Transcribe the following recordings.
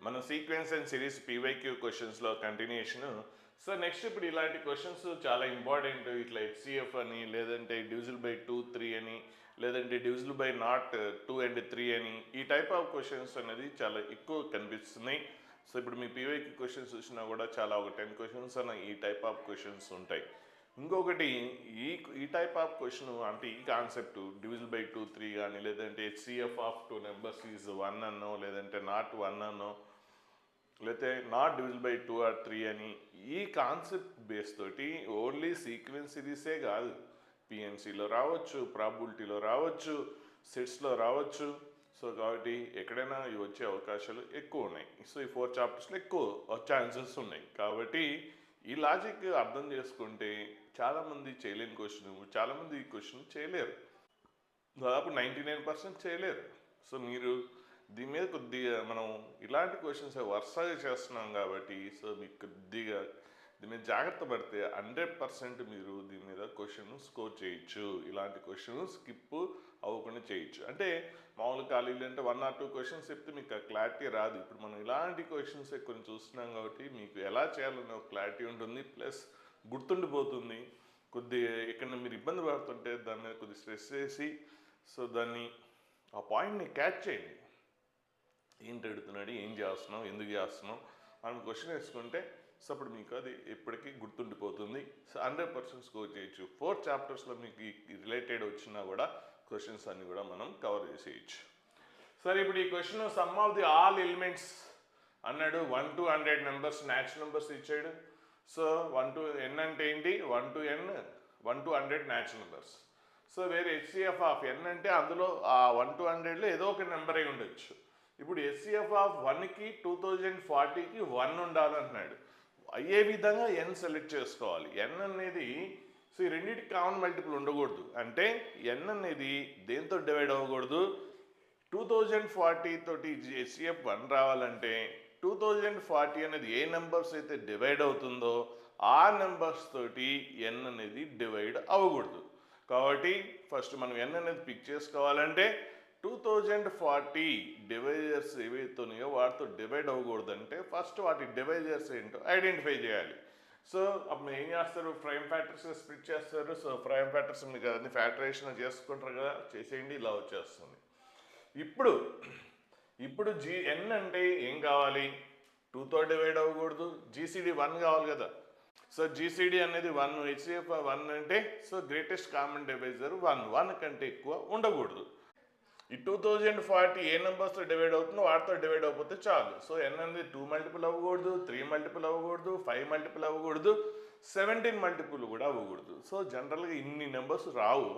మన sequence and series PYQ క్వశ్చన్స్లో continuation. So next ఇప్పుడు ఇలాంటి క్వశ్చన్స్ చాలా ఇంపార్టెంట్. ఇట్లా హెచ్సిఎఫ్ అని, లేదంటే డివిజిబుల్ బై 2 3 అని, లేదంటే డివిజిబుల్ బై నాట్ 2 and 3 అని, ఈ టైప్ ఆఫ్ క్వశ్చన్స్ అనేది చాలా ఎక్కువ కనిపిస్తున్నాయి. సో ఇప్పుడు మీ పీవైక్యూ క్వశ్చన్స్ చూసినా కూడా చాలా ఒక 10 క్వశ్చన్స్ అన్న ఈ టైప్ ఆఫ్ క్వశ్చన్స్ ఉంటాయి. ఇంకొకటి ఈ ఈ టైప్ ఆఫ్ క్వశ్చన్ అంటే ఈ కాన్సెప్ట్ డివిజిబుల్ బై 2 3 కానీ, లేదంటే హెచ్సిఎఫ్ ఆఫ్ 2 నెంబర్స్ ఈజ్ 1 అనో, లేదంటే నాట్ 1 అనో, లేకపోతే నాట్ డివిజిబుల్ బై 2 or 3 అని, ఈ కాన్సెప్ట్ బేస్ తోటి ఓన్లీ సీక్వెన్స్ సిరీసే కాదు, పిఎన్సిలో రావచ్చు, ప్రాబిలిటీలో రావచ్చు, సెట్స్లో రావచ్చు. సో కాబట్టి ఎక్కడైనా ఇవి వచ్చే అవకాశాలు ఎక్కువ ఉన్నాయి. సో ఈ 4 చాప్టర్స్లో ఎక్కువ ఛాన్సెస్ ఉన్నాయి. కాబట్టి ఈ లాజిక్ అర్థం చేసుకుంటే చాలామంది చేయలేని క్వశ్చన్, చాలామంది ఈ క్వశ్చన్ చేయలేరు, దాదాపు 99% చేయలేరు. సో మీరు దీని మీద కొద్దిగా మనం ఇలాంటి క్వశ్చన్స్ వరుసగా చేస్తున్నాం కాబట్టి, సో మీకు కొద్దిగా దీని మీద జాగ్రత్త పడితే 100% మీరు దీని మీద క్వశ్చన్ స్కోర్ చేయొచ్చు. ఇలాంటి క్వశ్చన్ స్కిప్ అవ్వకుండా చేయొచ్చు. అంటే మామూలు ఖాళీలు అంటే 1 or 2 క్వశ్చన్స్ చెప్తే మీకు క్లారిటీ రాదు. ఇప్పుడు మనం ఇలాంటి క్వశ్చన్స్ కొన్ని చూస్తున్నాం కాబట్టి మీకు ఎలా చేయాలనే ఒక క్లారిటీ ఉంటుంది, ప్లస్ గుర్తుండిపోతుంది. కొద్దిగా ఎక్కడ మీరు ఇబ్బంది పడుతుంటే దాని మీద కొద్దిగా స్ట్రెస్ చేసి, సో దాన్ని ఆ పాయింట్ని క్యాచ్ చేయండి. ఏంటి అడుగుతున్నాడు, ఏం చేస్తున్నాం, ఎందుకు చేస్తున్నాం అని క్వశ్చన్ వేసుకుంటే సో అప్పుడు మీకు అది ఎప్పటికీ గుర్తుండిపోతుంది. సో 100% స్కోర్ చేయొచ్చు. 4 చాప్టర్స్లో మీకు రిలేటెడ్ వచ్చినా కూడా క్వశ్చన్స్ అన్నీ కూడా మనం కవర్ చేసేయచ్చు. సరే ఇప్పుడు ఈ question some of the all elements అన్నాడు. 1 to 100 నెంబర్స్ న్యాచురల్ నెంబర్స్ ఇచ్చాడు. సో 1 to n అంటే ఏంటి, 1 to n 1 to 100 natural numbers. So వేరే హెచ్సిఎఫ్ ఆఫ్ n అంటే అందులో ఆ 1 to 100లో ఏదో ఒక నెంబర్ అయి ఉండొచ్చు. ఇప్పుడు హెచ్సిఎఫ్ ఆఫ్ 1కి 2040కి 1 ఉండాలంటున్నాడు. అయ్యే విధంగా n సెలెక్ట్ చేసుకోవాలి. n అనేది సో ఈ రెండింటికి కామన్ మల్టిపుల్ ఉండకూడదు. అంటే n అనేది దేంతో డివైడ్ అవ్వకూడదు, 2040 తోటి హెచ్సిఎఫ్ 1 రావాలంటే 2040 అనేది ఏ నెంబర్స్ అయితే డివైడ్ అవుతుందో ఆ నెంబర్స్ తోటి n అనేది డివైడ్ అవ్వకూడదు. కాబట్టి ఫస్ట్ మనం n అనేది పిక్ చేసుకోవాలంటే 2040 డివైజర్స్ ఏవైతున్నాయో వాటితో డివైడ్ అవ్వకూడదంటే ఫస్ట్ వాటి డివైజర్స్ ఏంటో ఐడెంటిఫై చేయాలి. సో అప్పుడు ఏం చేస్తారు, ప్రైమ్ ఫ్యాక్టర్స్ స్ప్లిట్ చేస్తారు. సో ప్రైమ్ ఫ్యాక్టర్స్ మీకు అన్ని ఫ్యాక్టరేషన్ చేసుకుంటారు కదా, చేసేయండి, ఇలా వచ్చేస్తుంది. ఇప్పుడు n అంటే ఏం కావాలి, 2తో డివైడ్ అవ్వకూడదు, జీసీడీ 1 కావాలి కదా. సో జీసీడీ అనేది 1, హెచ్సిఎఫ్ 1 అంటే సో గ్రేటెస్ట్ కామన్ డివైజర్ 1 కంటే ఎక్కువ ఉండకూడదు. ఈ 2040 ఏ నెంబర్స్తో డివైడ్ అవుతుందో వాటితో డివైడ్ అవ్వకపోతే చాలు. సో n అనేది 2 మల్టిపుల్ అవ్వకూడదు, 3 మల్టిపుల్ అవ్వకూడదు, 5 మల్టిపుల్ అవ్వకూడదు, 17 మల్టిపుల్ కూడా అవ్వకూడదు. సో జనరల్గా ఇన్ని నెంబర్స్ రావు,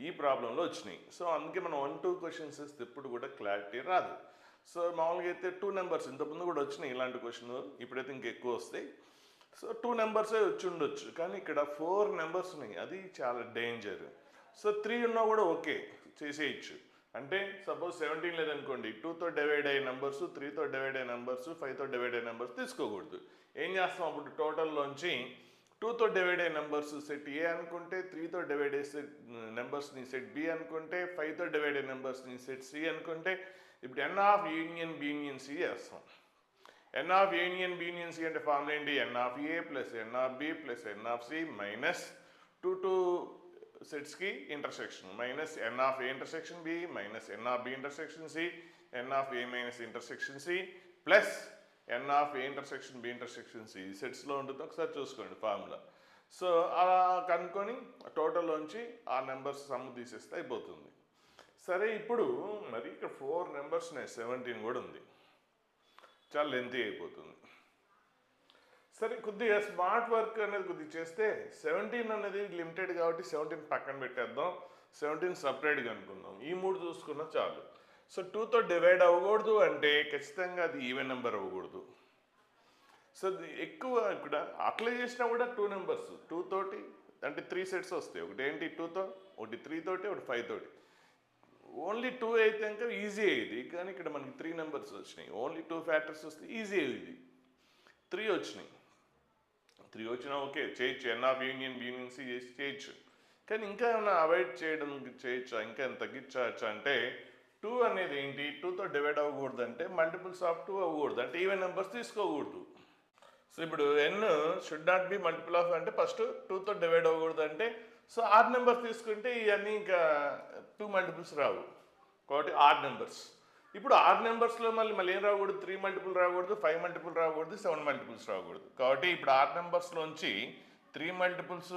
ఈ ప్రాబ్లంలో వచ్చినాయి. సో అందుకే మనం 1 2 క్వశ్చన్స్ ఇస్తే ఎప్పుడు కూడా క్లారిటీ రాదు. సో మామూలుగా అయితే 2 నెంబర్స్ ఇంతకుముందు కూడా వచ్చినాయి ఇలాంటి క్వశ్చన్, ఇప్పుడైతే ఇంకెక్కువ వస్తాయి. సో 2 నెంబర్సే వచ్చి ఉండొచ్చు, కానీ ఇక్కడ 4 నెంబర్స్ ఉన్నాయి, అది చాలా డేంజర్. సో 3 ఉన్నా కూడా ఓకే చేసేయచ్చు. అంటే సపోజ్ 17 లేదనుకోండి, 2తో డివైడ్ అయ్యే నెంబర్స్, 3తో డివైడ్ అయ్యే నెంబర్స్, 5తో డివైడ్ అయ్యే నెంబర్స్ తీసుకోకూడదు. ఏం చేస్తాం అప్పుడు, టోటల్లోంచి 2తో డివైడ్ అయ్యే నెంబర్స్ సెట్ ఏ అనుకుంటే, 3తో డివైడ్ అయ్యే నెంబర్స్ని సెట్ బి అనుకుంటే, 5తో డివైడ్ అయ్యే నెంబర్స్ని సెట్ సి అనుకుంటే, ఇప్పుడు n of union B union C చేస్తాం. n of union B union C అంటే ఫార్ములా ఏంటి, n of A plus n of B plus n of C minus 2 సెట్స్కి intersection minus n of A intersection B minus n of B intersection C, n of A minus intersection C plus n of A intersection B intersection C సెట్స్లో ఉంటుంది, ఒకసారి చూసుకోండి formula. So అలా కనుక్కొని టోటల్లోంచి ఆ numbers sum తీసేస్తే అయిపోతుంది. సరే ఇప్పుడు మరి ఇక్కడ 4 నెంబర్స్ ఉన్నాయి, 17 కూడా ఉంది, చాలా లెంతీ అయిపోతుంది. సరే కొద్దిగా స్మార్ట్ వర్క్ అనేది కొద్దిగా చేస్తే 17 అనేది లిమిటెడ్ కాబట్టి 17 పక్కన పెట్టేద్దాం, 17 సపరేట్గా అనుకుందాం. ఈ 3 చూసుకున్నా చాలు. సో 2తో డివైడ్ అవ్వకూడదు అంటే ఖచ్చితంగా అది ఈవెన్ నెంబర్ అవ్వకూడదు. సో ఎక్కువ ఇక్కడ అట్లా చేసినా కూడా 2 నెంబర్స్ 2 తోటి అంటే 3 సెట్స్ వస్తాయి. ఒకటి ఏంటి 2తో, ఒకటి 3 తోటి, ఒకటి 5 తోటి. ఓన్లీ 2 అయితే ఇంకా ఈజీ అయ్యేది, కానీ ఇక్కడ మనకి 3 నెంబర్స్ వచ్చినాయి. ఓన్లీ 2 ఫ్యాక్టర్స్ వస్తే ఈజీ అయ్యేది. 3 వచ్చినాయి, 3 వచ్చినా ఓకే చేయొచ్చు, n of union B union C చేసి చేయొచ్చు. కానీ ఇంకా ఏమైనా అవాయిడ్ చేయడం చేయొచ్చా, ఇంకా ఏమైనా తగ్గించవచ్చా అంటే 2 అనేది ఏంటి, 2తో డివైడ్ అవ్వకూడదు అంటే మల్టిపుల్స్ ఆఫ్ 2 అవ్వకూడదు, అంటే ఈవెన్ నెంబర్స్ తీసుకోకూడదు. సో ఇప్పుడు n should not be multiple of అంటే ఫస్ట్ 2తో డివైడ్ అవ్వకూడదు అంటే సో ఆడ్ నెంబర్ తీసుకుంటే ఇవన్నీ ఇంకా 2 మల్టిపుల్స్ రావు కాబట్టి ఆడ్ నెంబర్స్. ఇప్పుడు ఆడ్ నెంబర్స్లో మళ్ళీ ఏం రాకూడదు, 3 మల్టిపుల్ రాకూడదు, 5 మల్టిపుల్ రాకూడదు, 7 మల్టిపుల్స్ రాకూడదు. కాబట్టి ఇప్పుడు ఆడ్ నెంబర్స్లోంచి 3 మల్టిపుల్స్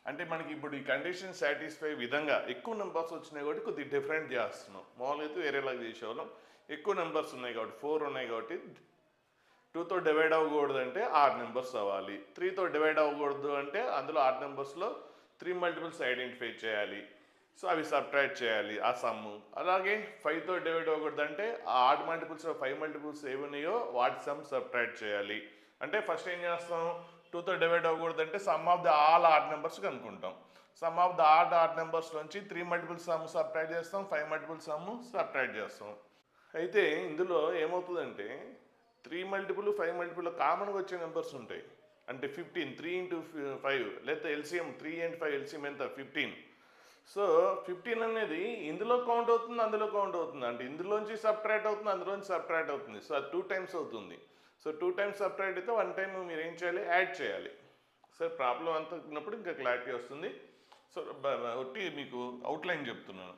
అంటే మనకి ఇప్పుడు ఈ కండిషన్ సాటిస్ఫై విధంగా ఎక్కువ నెంబర్స్ వచ్చినాయి కాబట్టి కొద్దిగా డిఫరెంట్ చేస్తున్నాం. మామూలుగా అయితే వేరేలాగా చేసేవాళ్ళం. ఎక్కువ నెంబర్స్ ఉన్నాయి కాబట్టి 4 ఉన్నాయి కాబట్టి 2తో డివైడ్ అవ్వకూడదు అంటే ఆడ్ నెంబర్స్ అవ్వాలి. 3తో డివైడ్ అవ్వకూడదు అంటే అందులో ఆడ్ నెంబర్స్లో 3 మల్టిపుల్స్ ఐడెంటిఫై చేయాలి. సో అవి సబ్ట్రాక్ట్ చేయాలి ఆ సమ్ము. అలాగే 5తో డివైడ్ అవ్వకూడదు అంటే ఆ ఆడ్ మల్టిపుల్స్లో 5 మల్టిపుల్స్ ఏవి ఉన్నాయో వాటి సమ్ సబ్ట్రాక్ట్ చేయాలి. అంటే ఫస్ట్ ఏం చేస్తాం, 2తో డివైడ్ అవ్వకూడదు అంటే sum of the all odd numbers కనుక్కుంటాం. Sum of the odd numbers నుంచి 3 మల్టిపుల్ సమ్ సబ్ట్రాక్ట్ చేస్తాం, 5 మల్టిపుల్ సమ్ సబ్ట్రాక్ట్ చేస్తాం. అయితే ఇందులో ఏమవుతుందంటే 3 మల్టిపుల్ 5 మల్టిపుల్ కామన్గా వచ్చే నెంబర్స్ ఉంటాయి. అంటే 15, 3 ఇంటూ 5 లేదా ఎల్సిఎం 3 and 5 ఎల్సిఎం ఎంత 15. సో 15 అనేది ఇందులో కౌంట్ అవుతుంది, అందులో కౌంట్ అవుతుంది, అంటే ఇందులోంచి సబ్ట్రాక్ట్ అవుతుంది, అందులోంచి సబ్ట్రాక్ట్ అవుతుంది. సో అది 2 times అవుతుంది. సో 2 times సబ్ట్రాక్ట్ అయితే 1 time మీరు ఏం చేయాలి, యాడ్ చేయాలి. సో ప్రాబ్లం అంతా ఉన్నప్పుడు ఇంకా క్లారిటీ వస్తుంది. సో ఒకటి మీకు అవుట్లైన్ చెప్తున్నాను.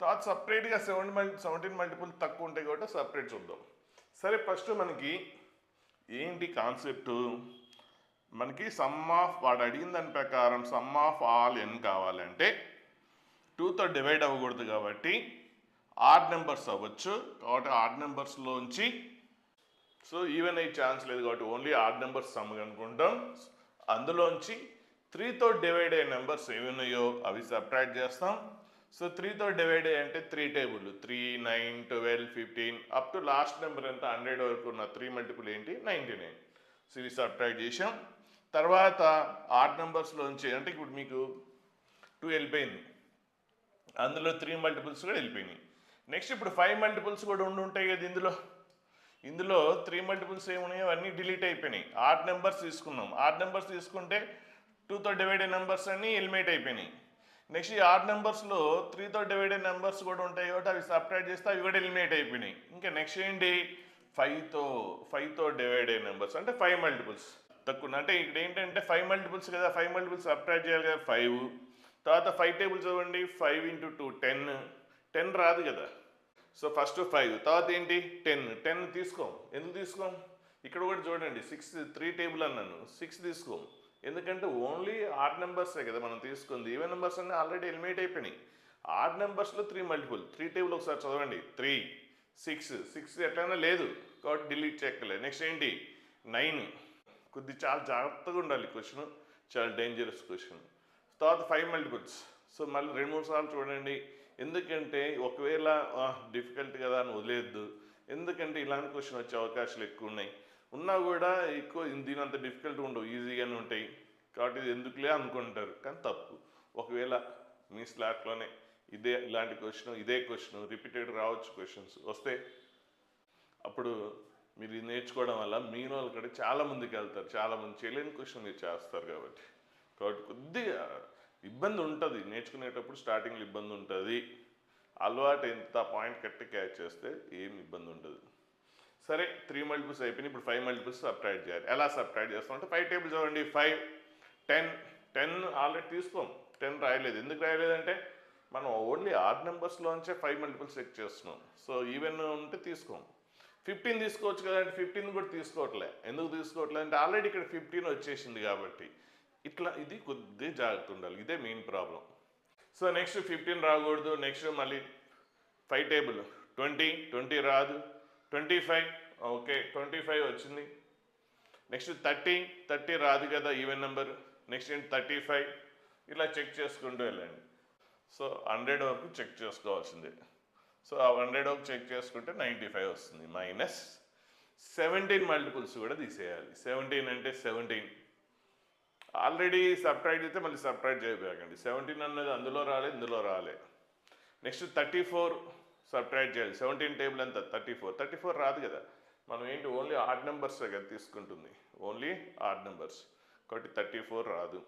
తర్వాత సపరేట్గా 17 మల్టిపుల్ తక్కువ ఉంటాయి కాబట్టి సపరేట్ చూద్దాం. సరే ఫస్ట్ మనకి ఏంటి కాన్సెప్ట్, మనకి సమ్ ఆఫ్ వాడు అడిగిన దాని ప్రకారం సమ్ ఆఫ్ ఆల్ n కావాలంటే 2తో డివైడ్ అవ్వకూడదు కాబట్టి ఆడ్ నెంబర్స్ అవ్వచ్చు. కాబట్టి ఆడ్ నెంబర్స్లోంచి సో ఈవెన్ అయ్యే ఛాన్స్ లేదు కాబట్టి ఓన్లీ ఆడ్ నెంబర్స్ సమ్ అనుకుంటాం. అందులోంచి 3తో డివైడ్ అయ్యే నెంబర్స్ ఏవి ఉన్నాయో అవి సబ్ట్రాక్ట్ చేస్తాం. సో 3తో డివైడ్ అయ్యి అంటే 3 table 3, 9, 12, 15 up to last number ఎంత 100 వరకు ఉన్న 3 మల్టిపుల్ ఏంటి 99. సో ఇవి సబ్ట్రాక్ట్ చేసాం. తర్వాత ఆడ్ నెంబర్స్లోంచి అంటే ఇప్పుడు మీకు 2 వెళ్ళిపోయింది, అందులో 3 మల్టిపుల్స్ కూడా వెళ్ళిపోయినాయి. నెక్స్ట్ ఇప్పుడు 5 మల్టిపుల్స్ కూడా ఉంటాయి కదా ఇందులో 3 మల్టిపుల్స్ ఏమున్నాయో అవన్నీ డిలీట్ అయిపోయినాయి. ఆడ్ నెంబర్స్ తీసుకున్నాం. ఆడ్ నెంబర్స్ తీసుకుంటే 2తో డివైడ్ అయ్యే నెంబర్స్ అన్నీ ఎలిమినేట్ అయిపోయినాయి. నెక్స్ట్ ఈ ఆడ్ నెంబర్స్లో 3తో డివైడ్ అయ్యే నెంబర్స్ కూడా ఉంటాయి కాబట్టి అవి సబ్ట్రాక్ట్ చేస్తే అవి కూడా ఎలిమినేట్ అయిపోయినాయి. ఇంకా నెక్స్ట్ ఏంటి 5తో డివైడ్ అయ్యే నెంబర్స్ అంటే 5 మల్టిపుల్స్ తక్కువ. అంటే ఇక్కడ ఏంటంటే 5 మల్టిపుల్స్ కదా, 5 మల్టిపుల్స్ సబ్ట్రాక్ట్ చేయాలి కదా 5. తర్వాత 5 టేబుల్స్ చూడండి 5 into 2 10 రాదు కదా. సో ఫస్ట్ 5 తర్వాత ఏంటి 10 తీసుకోం. ఎందుకు తీసుకోం, ఇక్కడ కూడా చూడండి 6 3 టేబుల్ అన్నాను 6 తీసుకోం. ఎందుకంటే ఓన్లీ ఆడ్ నెంబర్సే కదా మనం తీసుకుంది, ఈవెన్ నెంబర్స్ అన్నీ ఆల్రెడీ ఎలిమినేట్ అయిపోయినాయి. ఆడ్ నెంబర్స్లో 3 మల్టిపుల్ 3 టేబుల్ ఒకసారి చదవండి 3, 6 ఎట్లయినా లేదు కాబట్టి డిలీట్ చెక్కలేదు. నెక్స్ట్ ఏంటి 9, కొద్ది చాలా జాగ్రత్తగా ఉండాలి క్వశ్చన్, చాలా డేంజరస్ క్వశ్చన్. తర్వాత 5 మల్టిపుల్స్. సో మళ్ళీ 2-3 సార్లు చూడండి, ఎందుకంటే ఒకవేళ డిఫికల్ట్ కదా అని వదిలేద్దు. ఎందుకంటే ఇలాంటి క్వశ్చన్ వచ్చే అవకాశాలు ఎక్కువ ఉన్నాయి. ఉన్నా కూడా ఎక్కువ దీని అంత డిఫికల్ట్ ఉండవు, ఈజీగానే ఉంటాయి. కాబట్టి ఇది ఎందుకులే అనుకుంటారు, కానీ తప్పు. ఒకవేళ మీ స్లాట్లోనే ఇలాంటి క్వశ్చన్ ఇదే క్వశ్చన్ రిపీటెడ్ రావచ్చు, క్వశ్చన్స్ వస్తే అప్పుడు మీరు ఇది నేర్చుకోవడం వల్ల మీలో వాళ్ళు కూడా చాలా ముందుకు వెళ్తారు. చాలామంది చేయలేని క్వశ్చన్ మీరు చేస్తారు కాబట్టి కొద్దిగా ఇబ్బంది ఉంటుంది నేర్చుకునేటప్పుడు, స్టార్టింగ్లో ఇబ్బంది ఉంటుంది. అలవాటు ఎంత పాయింట్ కట్టి క్యాచ్ చేస్తే ఏం ఇబ్బంది ఉండదు. సరే 3 మల్టిపుల్స్ అయిపోయినాయి. ఇప్పుడు 5 మల్టిపుల్స్ సబ్ట్రాక్ట్ చేయాలి. ఎలా సబ్ట్రాక్ట్ చేస్తాం అంటే 5 టేబుల్ చూడండి 5, 10 ఆల్రెడీ తీసుకోం. 10 రాయలేదు. ఎందుకు రాయలేదంటే మనం ఓన్లీ ఆడ్ నెంబర్స్లోంచే 5 మల్టిపుల్స్ చెక్ చేస్తున్నాం. సో ఈవెన్ ఉంటే తీసుకోం. 15 తీసుకోవచ్చు కదంటే 15 కూడా తీసుకోవట్లే. ఎందుకు తీసుకోవట్లేదు అంటే ఆల్రెడీ ఇక్కడ 15 వచ్చేసింది కాబట్టి. ఇట్లా ఇది కొద్దిగా జాగ్రత్త ఉండాలి, ఇదే మెయిన్ ప్రాబ్లం. సో నెక్స్ట్ 15 రాకూడదు. నెక్స్ట్ మళ్ళీ 5 టేబుల్ 20 రాదు. 25 ఓకే 25 వచ్చింది. నెక్స్ట్ 30 రాదు కదా ఈవెన్ నెంబర్. నెక్స్ట్ ఏంటి 35. ఇలా చెక్ చేసుకుంటూ వెళ్ళండి. సో 100 వరకు చెక్ చేసుకోవాల్సిందే. సో ఆ 100 వరకు చెక్ చేసుకుంటే 95 వస్తుంది. మైనస్ 17 మల్టిపుల్స్ కూడా తీసేయాలి. 17 అంటే 17 ఆల్రెడీ సబ్ట్రాక్ట్ అయితే మళ్ళీ సబ్ట్రాక్ట్ చేయబోకండి. 17 అన్నది అందులో రాలే, ఇందులో రాలే. నెక్స్ట్ 34 సబ్ట్రాక్ట్ చేయాలి. 17 టేబుల్ ఎంత 34 రాదు కదా. మనం ఏంటి ఓన్లీ ఆడ్ నెంబర్స్ కదా తీసుకుంటుంది, ఓన్లీ ఆడ్ నెంబర్స్ కాబట్టి 34 రాదు,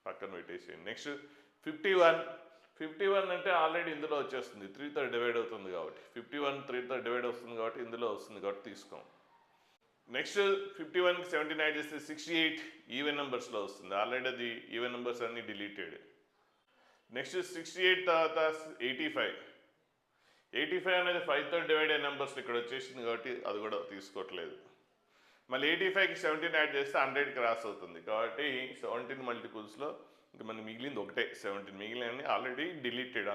పక్కన పెట్టేసేయండి. నెక్స్ట్ 51 51 అంటే ఆల్రెడీ ఇందులో వచ్చేస్తుంది, 3తో డివైడ్ అవుతుంది కాబట్టి 51 3తో డివైడ్ అవుతుంది కాబట్టి ఇందులో వస్తుంది కాబట్టి తీసుకోం. నెక్స్ట్ 51కి 17 యాడ్ చేస్తే 68 ఈవెన్ నెంబర్స్లో వస్తుంది, ఆల్రెడీ అది ఈవెన్ నెంబర్స్ అన్ని డిలీటెడ్. నెక్స్ట్ 68 తర్వాత 85 అనేది 5తో డివైడ్ అయ్యే నెంబర్స్ ఇక్కడ వచ్చేసింది కాబట్టి అది కూడా తీసుకోవట్లేదు. మళ్ళీ 85కి 17 యాడ్ చేస్తే 100కి క్రాస్ అవుతుంది కాబట్టి 17 మల్టిపుల్స్లో ఇంకా మనకి మిగిలింది ఒకటే 17, మిగిలిన ఆల్రెడీ డిలీటెడ్,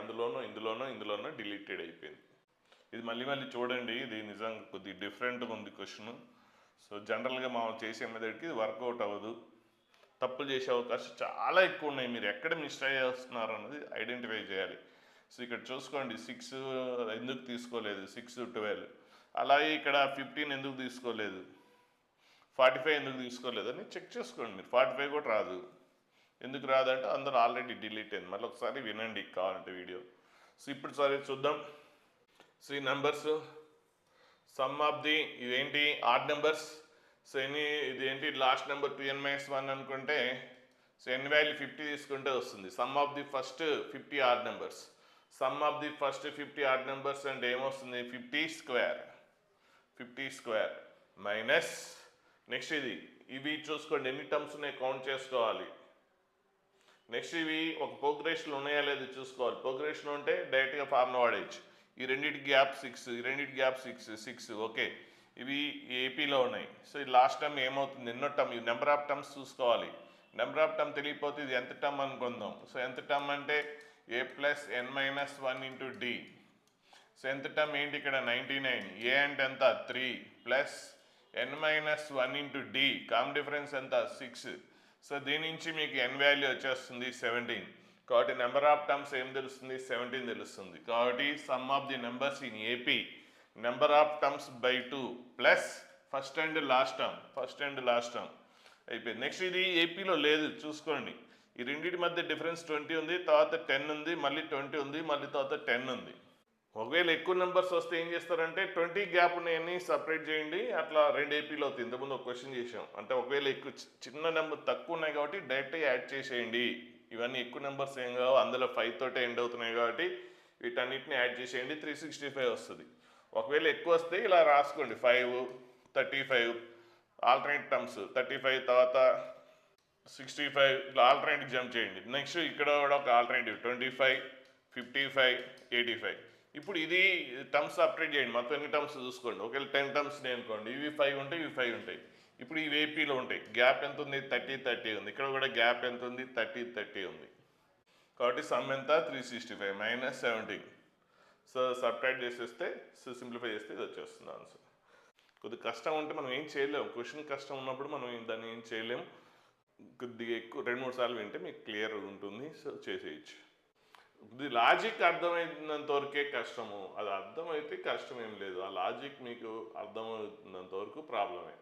ఇందులోనో డిలీటెడ్ అయిపోయింది. ఇది మళ్ళీ చూడండి, ఇది నిజంగా కొద్దిగా డిఫరెంట్గా ఉంది క్వశ్చన్. సో జనరల్గా మామూలు చేసే మెథడ్కి ఇది వర్కౌట్ అవ్వదు, తప్పులు చేసే అవకాశం చాలా ఎక్కువ ఉన్నాయి. మీరు ఎక్కడ మిస్టేక్ చేస్తున్నారు అన్నది ఐడెంటిఫై చేయాలి. సో ఇక్కడ చూసుకోండి, 6 ఎందుకు తీసుకోలేదు, 6 12, అలాగే ఇక్కడ 15 ఎందుకు తీసుకోలేదు, 45 ఎందుకు తీసుకోలేదు అని చెక్ చేసుకోండి మీరు. 45 కూడా రాదు, ఎందుకు రాదంటే అందరూ ఆల్రెడీ డిలీట్ అయింది. మళ్ళీ ఒకసారి వినండి కావాలంటే వీడియో. సో ఇప్పుడు సరే చూద్దాం. సో ఈ నెంబర్స్ సమ్ ఆఫ్ ది ఇదేంటి ఆడ్ నెంబర్స్. సో ఇదేంటి లాస్ట్ నెంబర్ 2n-1 అనుకుంటే సో n వాల్యూ 50 తీసుకుంటే వస్తుంది. Some of the first 50 odd numbers, some of the first 50 odd numbers అంటే ఏమొస్తుంది, 50 స్క్వేర్ మైనస్ నెక్స్ట్ ఇవి చూసుకోండి ఎన్ని టర్మ్స్ ఉన్నాయి కౌంట్ చేసుకోవాలి. నెక్స్ట్ ఇవి ఒక ప్రోగ్రెషన్లో ఉన్నాయా లేదు చూసుకోవాలి. ప్రోగ్రెషన్ ఉంటే డైరెక్ట్గా ఫార్ములా వాడేయచ్చు. ఈ రెండింటి గ్యాప్ 6, ఓకే. ఇవి ఏపీలో ఉన్నాయి. సో ఈ లాస్ట్ టర్మ్ ఏమవుతుంది, ఎన్నో టర్మ్, నెంబర్ ఆఫ్ టర్మ్స్ చూసుకోవాలి. నెంబర్ ఆఫ్ టర్మ్ తెలియకపోతే ఇది ఎంత టర్మ్ అనుకుందాం. సో ఎంత టర్మ్ అంటే a+n-1 × d. సో ఎంత టర్మ్ ఏంటి ఇక్కడ 99, ఏ అంటే ఎంత 3 plus n-1 × d, common difference ఎంత 6. సో దీని నుంచి మీకు n వాల్యూ వచ్చేస్తుంది 17. కాబట్టి నెంబర్ ఆఫ్ టర్మ్స్ ఏం తెలుస్తుంది, 17 తెలుస్తుంది. కాబట్టి some of the numbers in AP number of terms by 2 plus first and last term అయిపోయింది. నెక్స్ట్ ఇది ఏపీలో లేదు చూసుకోండి. ఈ రెండింటి మధ్య డిఫరెన్స్ 20 ఉంది, తర్వాత 10 ఉంది, మళ్ళీ 20 ఉంది, మళ్ళీ తర్వాత 10 ఉంది. ఒకవేళ ఎక్కువ నెంబర్స్ వస్తే ఏం చేస్తారంటే 20 గ్యాప్ ఉన్నాయని సపరేట్ చేయండి, అట్లా 2 ఏపీలో అవుతుంది. ఇంతకుముందు ఒక క్వశ్చన్ చేసాం. అంటే ఒకవేళ ఎక్కువ చిన్న నెంబర్ తక్కువ ఉన్నాయి కాబట్టి డైరెక్ట్గా యాడ్ చేసేయండి. ఇవన్నీ ఎక్కువ నెంబర్స్ ఏం కావు, అందులో 5 తోటే ఎండ్ అవుతున్నాయి కాబట్టి వీటన్నిటిని యాడ్ చేసేయండి, 365 వస్తుంది. ఒకవేళ ఎక్కువ వస్తే ఇలా రాసుకోండి, 5 35 ఆల్టర్నేట్ టర్మ్స్, 35 తర్వాత 65 ఇలా ఆల్టర్నేటివ్ జంప్ చేయండి. నెక్స్ట్ ఇక్కడ కూడా ఒక ఆల్టర్నేటివ్ 25 55 85. ఇప్పుడు ఇది టర్మ్స్ సపరేట్ చేయండి, మొత్తం ఎన్ని టర్మ్స్ చూసుకోండి. ఒకవేళ 10 టర్మ్స్ అనుకోండి, ఇవి 5 ఉంటాయి, ఇవి 5 ఉంటాయి. ఇప్పుడు ఇవి ఏపీలో ఉంటాయి, గ్యాప్ ఎంత ఉంది 30 ఉంది. ఇక్కడ కూడా గ్యాప్ ఎంత ఉంది 30 ఉంది. కాబట్టి సమ్ ఎంత 365 మైనస్ 17. సో సబ్ట్రాక్ట్ చేసేస్తే, సో సింప్లిఫై చేస్తే ఇది వచ్చేస్తుంది ఆన్సర్. కొద్దిగా కష్టం ఉంటే మనం ఏం చేయలేము, క్వశ్చన్ కష్టం ఉన్నప్పుడు మనం దాన్ని ఏం చేయలేము. కొద్దిగా ఎక్కువ 2-3 సార్లు వింటే మీకు క్లియర్ ఉంటుంది, సో చేసేయచ్చు. ఇది లాజిక్ అర్థమైనంత వరకే కష్టము, అది అర్థమైతే కష్టం ఏం లేదు. ఆ లాజిక్ మీకు అర్థమవుతున్నంత వరకు ప్రాబ్లమే.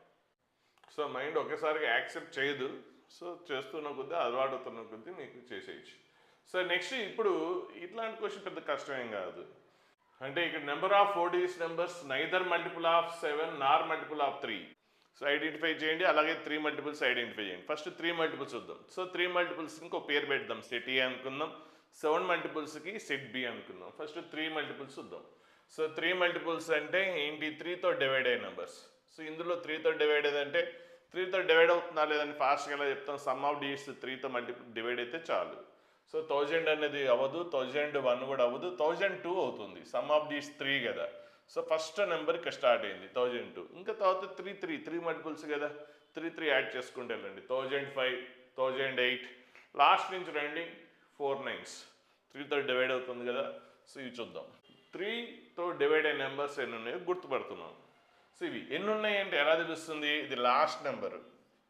సో మైండ్ ఒకేసారిగా యాక్సెప్ట్ చేయదు. సో చేస్తున్న కొద్దీ అలవాటు అవుతున్న కొద్దీ మీకు చేసేయచ్చు. సో నెక్స్ట్ ఇప్పుడు ఇట్లాంటి క్వశ్చన్ పెద్ద కష్టమేం కాదు. అంటే ఇక్కడ number of 4 digit numbers neither multiple of 7 Nar multiple of 3. So identify చేయండి, అలాగే 3 మల్టిపుల్స్ ఐడెంటిఫై చేయండి. ఫస్ట్ 3 మల్టిపుల్స్ చూద్దాం. సో 3 మల్టిపుల్స్కి ఇంకో పేరు పెడదాం, సెట్ ఏ అనుకుందాం. 7 మల్టిపుల్స్కి సెట్ బి అనుకుందాం. ఫస్ట్ 3 మల్టిపుల్స్ చూద్దాం. సో 3 మల్టిపుల్స్ అంటే ఏంటి, 3తో డివైడ్ అయ్యే నెంబర్స్. సో ఇందులో 3తో డివైడ్ అయ్యేదంటే 3తో డివైడ్ అవుతుందా లేదని ఫాస్ట్గా ఎలా చెప్తాం, సమ్ ఆఫ్ డిజిట్స్ 3తో డివైడ్ అయితే చాలు. సో 1000 అనేది అవ్వదు, 1001 కూడా అవ్వదు, 1002 అవుతుంది. సమ్ ఆఫ్ డిజిట్స్ 3 కదా. సో ఫస్ట్ నెంబర్ ఇక్కడ స్టార్ట్ అయింది 1002. ఇంకా తర్వాత 3 మల్టిపుల్స్ కదా, 3 యాడ్ చేసుకుంటే వెళ్ళండి. 1005 1008 లాస్ట్ నుంచి రండి 4 9s. 3తో డివైడ్ అవుతుంది కదా. సో ఇవి చూద్దాం. 3తో డివైడ్ అయిన నెంబర్స్ ఎన్ని ఉన్నాయో గుర్తుపడుతున్నాం. సో ఇవి ఎన్ని ఉన్నాయంటే ఎలా తెలుస్తుంది, ఇది లాస్ట్ నెంబరు.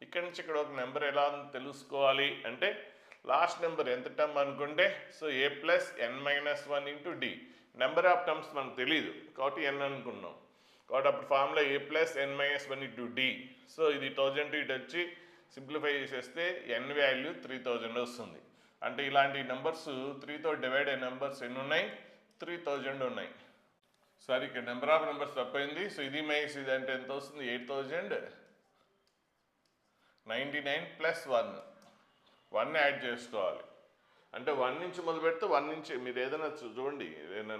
ఇక్కడి నుంచి ఇక్కడ ఒక నెంబర్ ఎలా తెలుసుకోవాలి అంటే లాస్ట్ నెంబర్ ఎంత టర్మ్ అనుకుంటే, so a+n-1 × d. Number of terms మనకు తెలియదు కాబట్టి n అనుకున్నాం. కాబట్టి అప్పుడు ఫార్ములా a+n-1 × d. సో ఇది 1002 ఇటు వచ్చి సింప్లిఫై చేసేస్తే n వాల్యూ 3000 వస్తుంది. అంటే ఇలాంటి నెంబర్స్ 3తో డివైడ్ అయిన నెంబర్స్ ఎన్ని ఉన్నాయి, 3000 ఉన్నాయి. సారీ ఇక్కడ నెంబర్ ఆఫ్ నెంబర్స్ తప్పైంది. సో ఇది మైనస్ ఇది అంటే ఎంత వస్తుంది, 8099 + 1 యాడ్ చేసుకోవాలి. అంటే 1 నుంచి మొదలు పెడితే 1 నుంచి మీరు ఏదైనా చూడండి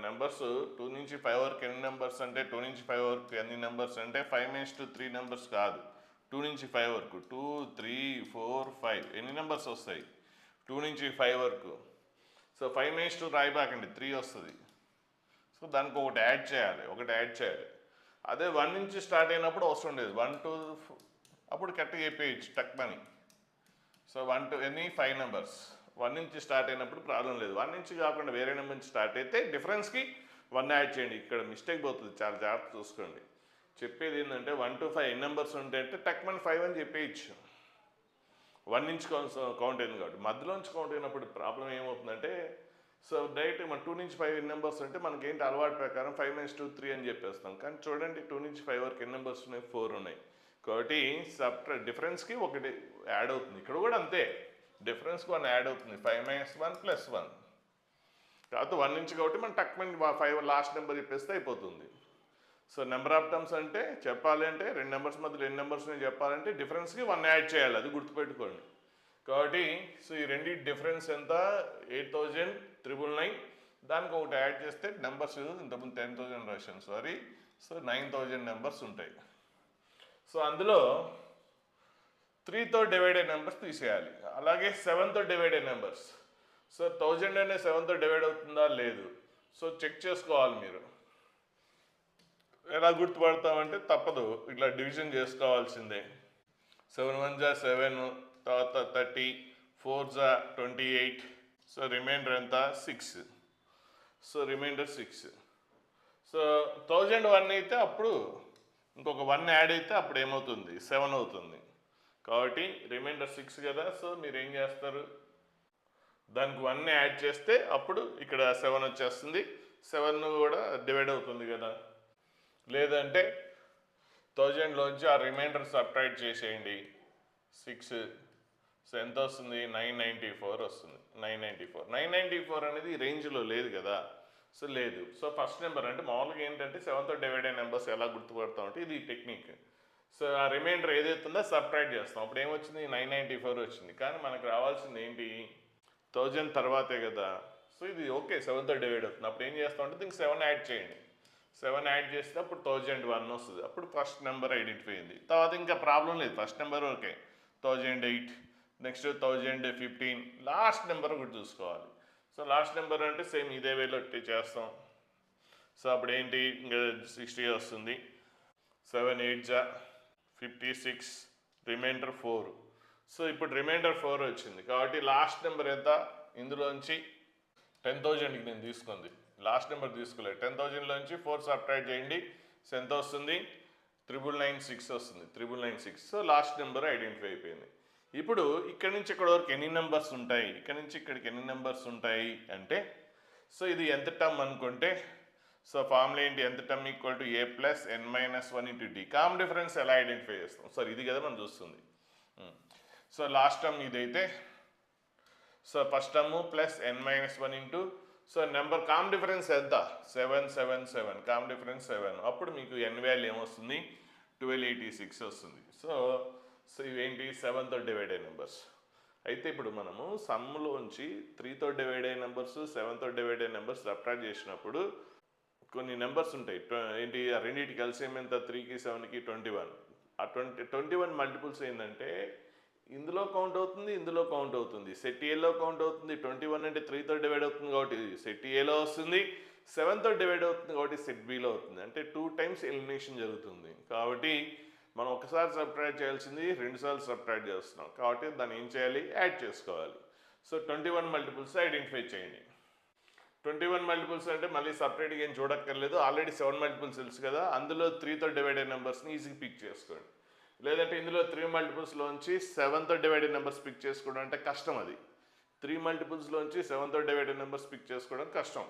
నెంబర్స్ 2 నుంచి 5 వరకు ఎన్ని నెంబర్స్ అంటే 2 నుంచి 5 వరకు ఎన్ని నెంబర్స్ అంటే 5:3 నెంబర్స్ కాదు, 2 నుంచి 5 వరకు 2, 3, 4, 5 ఎన్ని నెంబర్స్ వస్తాయి 2 నుంచి 5 వరకు. సో 5:2 రాయబాకండి, 3 వస్తుంది. సో దానికి ఒకటి యాడ్ చేయాలి. అదే 1 నుంచి స్టార్ట్ అయినప్పుడు అవసరం లేదు, 1 to అప్పుడు కరెక్ట్గా చెప్పేయచ్చు టక్మని. సో 1 to ఎన్ని 5 నెంబర్స్ 1 నుంచి స్టార్ట్ అయినప్పుడు ప్రాబ్లం లేదు. 1 నుంచి కాకుండా వేరే నెంబర్ నుంచి స్టార్ట్ అయితే డిఫరెన్స్కి 1 యాడ్ చేయండి. ఇక్కడ మిస్టేక్ పోతుంది, చాలా జాగ్రత్త చూసుకోండి. చెప్పేది ఏంటంటే 1 to 5 ఎన్ని నెంబర్స్ ఉంటాయంటే టక్మని 5 అని చెప్పేయచ్చు. 1 నుంచి కౌంట్ అయింది కాబట్టి మధ్యలో నుంచి కౌంట్ అయినప్పుడు ప్రాబ్లం ఏమవుతుందంటే, సో డైరెక్ట్ మన 2 నుంచి 5 ఎన్ని నెంబర్స్ అంటే మనకేంటి అలవాటు ప్రకారం 5:2 3 అని చెప్పేస్తాం. కానీ చూడండి 2 నుంచి 5 వరకు ఎన్ని నెంబర్స్ ఉన్నాయి, 4 ఉన్నాయి. కాబట్టి డిఫరెన్స్కి ఒకటి యాడ్ అవుతుంది. ఇక్కడ కూడా అంతే, డిఫరెన్స్కి 1 యాడ్ అవుతుంది, 5-1 + 1. కాకపోతే 1 నుంచి కాబట్టి మనం టక్మని 5 లాస్ట్ నెంబర్ చెప్పేస్తే అయిపోతుంది. సో నెంబర్ ఆఫ్ టర్మ్స్ అంటే చెప్పాలి అంటే 2 నెంబర్స్ మధ్యలో ఎన్ని నెంబర్స్ నేను చెప్పాలంటే డిఫరెన్స్కి 1 యాడ్ చేయాలి, అది గుర్తుపెట్టుకోండి. కాబట్టి సో ఈ రెండింటి డిఫరెన్స్ ఎంత 8,999. దానికి ఒకటి యాడ్ చేస్తే నెంబర్స్ ఇంతకుముందు 10,000 రాశాను సారీ, సో 9,000 నెంబర్స్ ఉంటాయి. సో అందులో 3తో డివైడ్ అయ్యే నెంబర్స్ తీసేయాలి. అలాగే 7తో డివైడ్ అయ్యే నెంబర్స్. సో 1000 అనే 7తో డివైడ్ అవుతుందా లేదు, సో చెక్ చేసుకోవాలి మీరు. ఎలా గుర్తుపడతామంటే తప్పదు, ఇట్లా డివిజన్ చేసుకోవాల్సిందే. 7 1 జా 7, తర్వాత 30, 4 జా 28. సో రిమైండర్ ఎంత 6. So remainder 6. సో 1001 అయితే అప్పుడు ఇంకొక 1 యాడ్ అయితే అప్పుడు ఏమవుతుంది 7 అవుతుంది. కాబట్టి రిమైండర్ 6 కదా. సో మీరు ఏం చేస్తారు, దానికి 1 యాడ్ చేస్తే అప్పుడు ఇక్కడ 7 వచ్చేస్తుంది. 7 కూడా డివైడ్ అవుతుంది కదా. లేదంటే 1000లోంచి ఆ రిమైండర్ సబ్ట్రాక్ట్ చేసేయండి 6. సో ఎంత వస్తుంది 994 వస్తుంది. 994 అనేది ఈ రేంజ్లో లేదు కదా. సో లేదు. సో ఫస్ట్ నెంబర్ అంటే మామూలుగా ఏంటంటే 7తో డివైడ్ అయిన నెంబర్స్ ఎలా గుర్తుపడతాం అంటే ఇది టెక్నిక్. సో ఆ రిమైండర్ ఏదైతుందో సబ్ట్రాక్ట్ చేస్తాం, అప్పుడు ఏమొచ్చింది 994 వచ్చింది. కానీ మనకు రావాల్సింది ఏంటి 1000 తర్వాతే కదా. సో ఇది ఓకే 7తో డివైడ్ అవుతుంది, అప్పుడు ఏం చేస్తాం అంటే దీనికి 7 యాడ్ చేయండి. 7 యాడ్ చేస్తే అప్పుడు 1001 వస్తుంది. అప్పుడు ఫస్ట్ నెంబర్ ఐడెంటిఫై అయింది. తర్వాత ఇంకా ప్రాబ్లం లేదు, first number okay 1008, next 1015, last number ఒకటి చూసుకోవాలి. సో లాస్ట్ నెంబర్ అంటే సేమ్ ఇదే వేలో చేస్తాం. సో అప్పుడు ఏంటి ఇంకా 60 వస్తుంది. 7 8 జా 56, రిమైండర్ 4. సో ఇప్పుడు రిమైండర్ 4 వచ్చింది కాబట్టి లాస్ట్ నెంబర్ ఎంత, ఇందులోంచి 10,000కి నేను తీసుకుంది, లాస్ట్ నెంబర్ తీసుకోలేదు. 10,000లోంచి 4 సబ్ట్రాక్ట్ చేయండి. సో ఎంత వస్తుంది 9996 వస్తుంది, 9996. సో లాస్ట్ నెంబర్ ఐడెంటిఫై అయిపోయింది. ఇప్పుడు ఇక్కడి నుంచి ఇక్కడ వరకు ఎన్ని నెంబర్స్ ఉంటాయి, ఇక్కడ నుంచి ఇక్కడికి ఎన్ని నెంబర్స్ ఉంటాయి అంటే, సో ఇది ఎంత టర్మ్ అనుకుంటే, సో ఫార్ములా ఏంటి, ఎంత term equal to a + n - 1 × d. Common difference ఎలా ఐడెంటిఫై చేస్తాం, సో ఇది కదా మనం చూస్తుంది. సో లాస్ట్ టర్మ్ ఇదైతే, so first term plus n - 1 × so number common difference ఎంత 7 7 7, కామన్ డిఫరెన్స్ 7. అప్పుడు మీకు n వాల్యూ ఏమొస్తుంది 1286 వస్తుంది. సో ఇవేంటి 7తో డివైడ్ అయ్యే నెంబర్స్. అయితే ఇప్పుడు మనము సమ్లోంచి 3తో డివైడ్ అయ్యే నెంబర్స్ 7తో డివైడ్ అయ్యే నెంబర్స్ సబ్ట్రాక్ట్ చేసినప్పుడు కొన్ని నెంబర్స్ ఉంటాయి. ఏంటి ఆ రెండింటికి కలిసేం ఎంత 3కి 7కి 21. ఆ 21 మల్టిపుల్స్ ఏంటంటే ఇందులో కౌంట్ అవుతుంది, ఇందులో కౌంట్ అవుతుంది. సెట్ ఏలో కౌంట్ అవుతుంది. 21 అంటే 3తో డివైడ్ అవుతుంది కాబట్టి సెట్ ఏలో వస్తుంది. 7తో డివైడ్ అవుతుంది కాబట్టి సెట్ బిలో అవుతుంది. అంటే 2 టైమ్స్ ఎలిమినేషన్ జరుగుతుంది. కాబట్టి మనం ఒకసారి సబ్ట్రాక్ట్ చేయాల్సింది 2 సార్లు సబ్ట్రాక్ట్ చేస్తున్నాం కాబట్టి దాన్ని ఏం చేయాలి, యాడ్ చేసుకోవాలి. సో 21 మల్టిపుల్స్ ఐడెంటిఫై చేయండి. 21 మల్టిపుల్స్ అంటే మళ్ళీ సపరేట్గా ఏం చూడక్కర్లేదు, ఆల్రెడీ 7 మల్టిపుల్స్ తెలుసు కదా. అందులో 3తో డివైడ్ అయిన నెంబర్స్ని ఈజీగా పిక్ చేసుకోండి. లేదంటే ఇందులో 3 మల్టిపుల్స్లోంచి 7తో డివైడ్ అయిన నెంబర్స్ పిక్ చేసుకోవడం అంటే కష్టం. అది 3 మల్టిపుల్స్లోంచి 7తో డివైడ్ అయిన నెంబర్స్ పిక్ చేసుకోవడం కష్టం.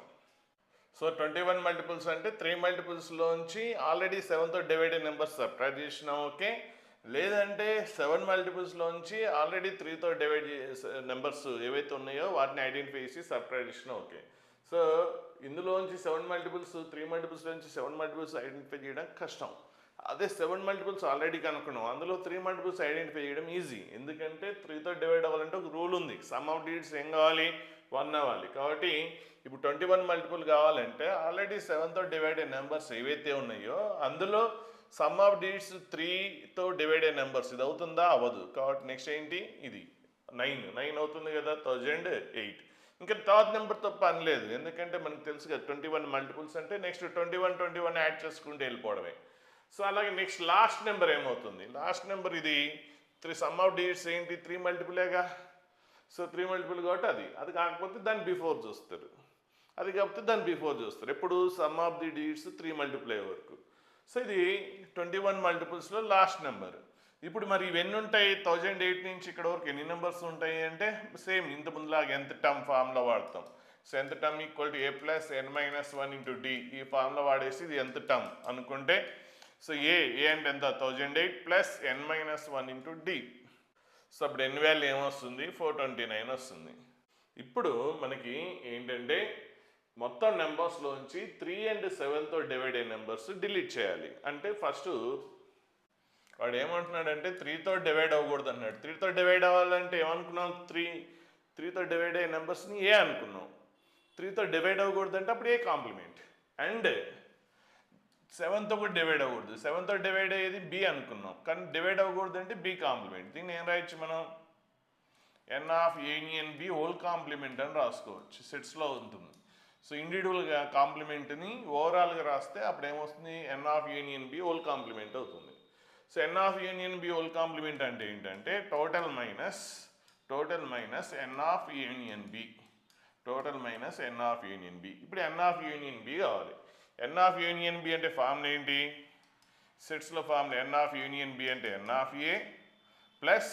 సో 21 మల్టిపుల్స్ అంటే 3 మల్టిపుల్స్లోంచి ఆల్రెడీ 7తో డివైడ్ అయిన నెంబర్స్ సబ్ట్రాక్ట్ చేసినా ఓకే, లేదంటే 7 మల్టిపుల్స్లోంచి ఆల్రెడీ 3తో డివైడ్ నెంబర్స్ ఏవైతే ఉన్నాయో వాటిని ఐడెంటిఫై చేసి సబ్ట్రాక్ట్ చేసినా ఓకే. సో ఇందులోంచి 7 మల్టిపుల్స్ 3 మల్టిపుల్స్లోంచి 7 మల్టిపుల్స్ ఐడెంటిఫై చేయడం కష్టం. అదే 7 మల్టిపుల్స్ ఆల్రెడీ కనుక్కున్నాం, అందులో 3 మల్టిపుల్స్ ఐడెంటిఫై చేయడం ఈజీ. ఎందుకంటే 3తో డివైడ్ అవ్వాలంటే ఒక రూల్ ఉంది, సమ్ ఆఫ్ డిజిట్స్ ఏం కావాలి 1 అవ్వాలి. కాబట్టి ఇప్పుడు 21 మల్టిపుల్ కావాలంటే ఆల్రెడీ 7తో డివైడ్ అయిన నెంబర్స్ ఏవైతే ఉన్నాయో అందులో సమ్ ఆఫ్ డిజిట్స్ 3తో డివైడ్ అయిన నెంబర్స్ ఇది అవుతుందా? అవ్వదు. కాబట్టి నెక్స్ట్ ఏంటి? ఇది 9 అవుతుంది కదా, 1008. ఇంకా థర్డ్ నెంబర్తో పని లేదు, ఎందుకంటే మనకు తెలుసు కదా 21 మల్టిపుల్స్ అంటే నెక్స్ట్ 21 యాడ్ చేసుకుంటూ వెళ్ళిపోవడమే. సో అలాగే నెక్స్ట్ లాస్ట్ నెంబర్ ఏమవుతుంది? లాస్ట్ నెంబర్ ఇది సమ్ ఆఫ్ డిజిట్స్ ఏంటి? 3 మల్టిపులేగా. సో 3 మల్టిపుల్ కాబట్టి అది కాకపోతే దాన్ని బిఫోర్ చూస్తారు, అది కాకపోతే దాన్ని బిఫోర్ చూస్తారు. ఎప్పుడు some of the digits 3 multiple అయ్యే వరకు. సో ఇది 21 మల్టిపుల్స్లో లాస్ట్ నెంబర్. ఇప్పుడు మరి ఇవన్నీ ఉంటాయి 1008 నుంచి ఇక్కడ వరకు ఎన్ని నెంబర్స్ ఉంటాయి అంటే సేమ్ ఇంత ముందులాగా ఎంత టర్మ్ ఫార్ములా వాడతాం. సో ఎంత term equal to a plus n minus 1 into D, ఈ ఫార్ములా వాడేసి ఇది ఎంత టర్మ్ అనుకుంటే సో ఏ అంటే ఎంత? 1008 plus n minus 1 into D. So అప్పుడు ఎన్ వాల్యూ ఏమొస్తుంది? 429 వస్తుంది. ఇప్పుడు మనకి ఏంటంటే మొత్తం నెంబర్స్లోంచి 3 and 7తో డివైడ్ అయిన నెంబర్స్ డిలీట్ చేయాలి. అంటే ఫస్ట్ వాడు ఏమంటున్నాడంటే 3తో డివైడ్ అవ్వకూడదు అన్నాడు. 3తో డివైడ్ అవ్వాలంటే ఏమనుకున్నాం? 3తో డివైడ్ అయ్యే నెంబర్స్ని ఏ అనుకున్నాం. 3తో డివైడ్ అవ్వకూడదు అంటే అప్పుడు ఏ కాంప్లిమెంట్. అండ్ 7తో కూడా డివైడ్ అవ్వకూడదు, 7తో డివైడ్ అయ్యేది బి అనుకున్నాం, కానీ డివైడ్ అవ్వకూడదు అంటే బి కాంప్లిమెంట్. దీన్ని ఏం రాయొచ్చు మనం? N of union B whole complement అని రాసుకోవచ్చు, సెట్స్లో ఉంటుంది. సో ఇండివిజువల్గా కాంప్లిమెంట్ని ఓవరాల్గా రాస్తే అప్పుడు ఏమొస్తుంది? N of union B whole complement అవుతుంది. So N of union B whole complement అంటే ఏంటంటే total minus N of union B, total minus N of union B. ఇప్పుడు ఎన్ ఆఫ్ యూనియన్ బి కావాలి. ఎన్ ఆఫ్ యూనియన్ బి అంటే formula ఏంటి? సెట్స్లో formula N of union B అంటే N of A plus